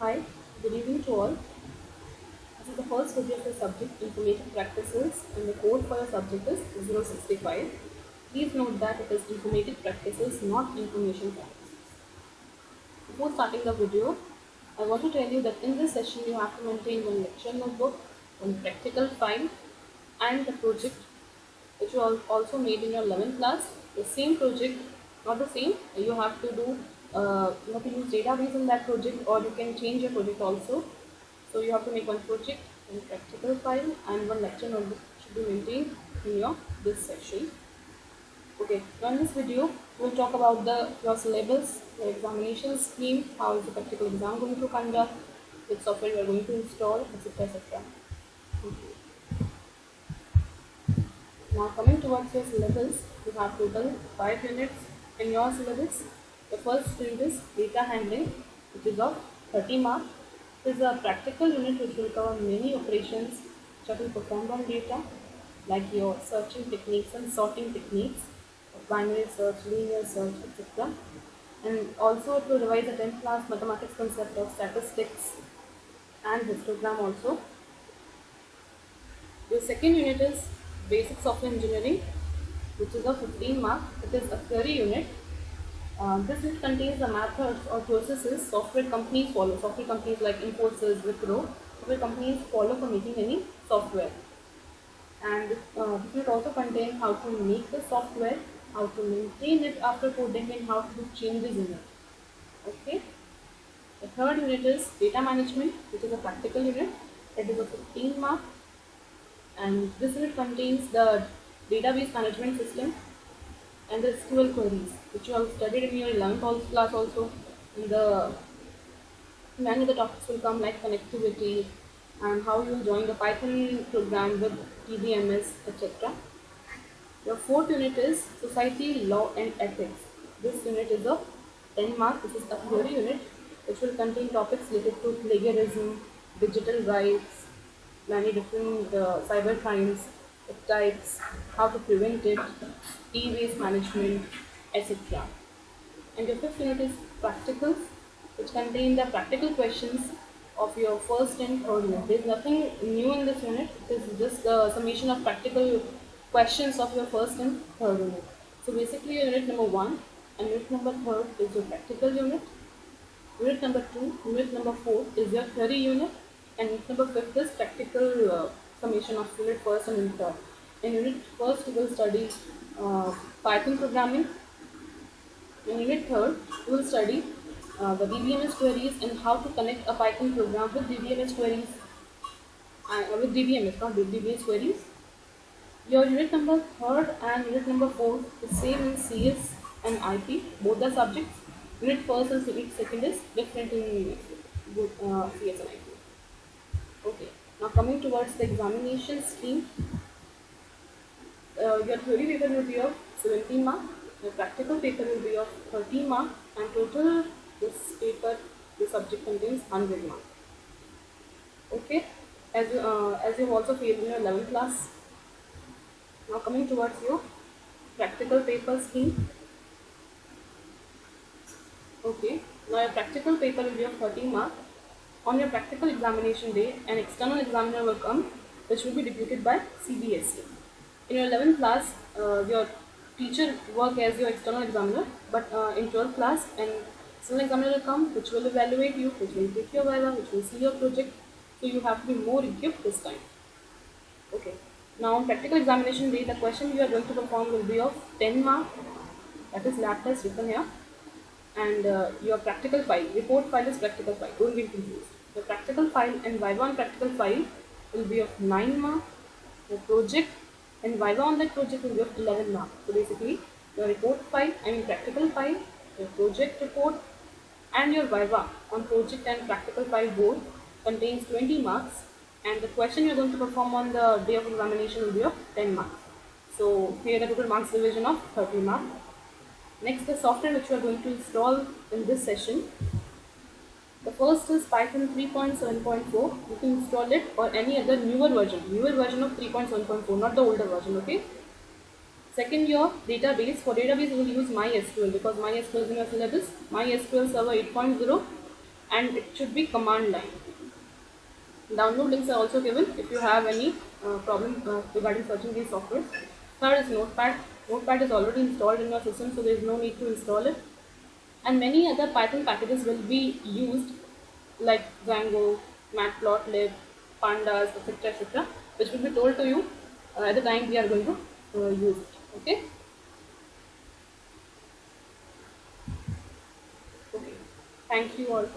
Hi, good evening to all. This is the first video of your subject Information Practices and the code for your subject is 065. Please note that it is Information Practices, not Information Practices. Before starting the video, I want to tell you that in this session you have to maintain one lecture notebook, one practical file and the project which you also made in your 11th class. The same project, not the same, you have to use database in that project or you can change your project also. So you have to make one project, one practical file and one lecture notebook should be maintained in your this session. Okay, now in this video we'll talk about your syllabus, your examination scheme, how is the practical exam going to conduct, which software you are going to install, etc. etc. Okay. Now coming towards your syllabus, you have total 5 units in your syllabus. The first unit is data handling, which is of 30 marks. It is a practical unit which will cover many operations which are to be performed on data, like your searching techniques and sorting techniques, binary search, linear search, etc. And also it will revise the 10th class mathematics concept of statistics and histogram also. Your second unit is Basic Software Engineering, which is a 15 mark. It is a theory unit. This unit contains the methods or processes software companies follow. Software companies like Infosys, Wipro, software companies follow for making any software. And this unit also contains how to make the software, how to maintain it after coding, and how to do changes in it. Okay. The third unit is Data Management, which is a practical unit. It is a 15 mark and this unit contains the database management system and the SQL queries, which you have studied in your 11th class also. In the many of the topics will come like connectivity and how you join the Python program with TDMS, etc. Your fourth unit is Society, Law and Ethics. This unit is a 10 mark. This is a theory unit which will contain topics related to plagiarism, digital rights, many different cyber crimes, types, how to prevent it, e-waste management, etc. And your fifth unit is practicals, which contain the practical questions of your first and third unit. There is nothing new in this unit. It is just the summation of practical questions of your first and third unit. So basically, your unit number one and unit number third is your practical unit. Unit number 2, unit number 4 is your theory unit, and unit number 5 is practical summation of unit first and unit third. In unit first, we will study Python programming. In unit third, we will study the DBMS queries and how to connect a Python program with DBMS queries, with DBMS, not with DBMS queries. Your unit number third and unit number 4 is same in CS and IP, both the subjects. Unit first and unit second is different in CS and IP. Okay, now coming towards the examination scheme, your theory paper will be of 17 mark, your practical paper will be of 13 mark, and total this paper, the subject contains 100 mark. Okay, as you also failed in your 11th class. Now coming towards your practical paper scheme. Okay, now your practical paper will be of 13 mark. On your practical examination day, an external examiner will come, which will be deputed by CBSE. In your 11th class, your teacher work as your external examiner, but in 12th class, an external examiner will come, which will evaluate you, which will take your viva, which will see your project. So you have to be more equipped this time. Okay. Now on practical examination day, the question you are going to perform will be of 10 mark. That is lab test written here. And your practical file, report file is practical file, don't get confused. The practical file and Viva on practical file will be of 9 mark. The project and Viva on that project will be of 11 mark. So basically, your report file, practical file, your project report, and your Viva on project and practical file both contains 20 marks. And the question you are going to perform on the day of examination will be of 10 marks. So here the total marks division of 30 marks. Next, the software which we are going to install in this session. The first is Python 3.7.4. You can install it or any other newer version of 3.7.4, not the older version, okay? Second, your database. For database, you will use MySQL because MySQL is in your syllabus. MySQL Server 8.0. and it should be command line. Download links are also given if you have any problem regarding searching these software. Third is Notepad. Notepad is already installed in your system, so there is no need to install it. And many other Python packages will be used, like Django, Matplotlib, Pandas, etc., etc., which will be told to you at the time we are going to use it. Okay. Okay. Thank you all.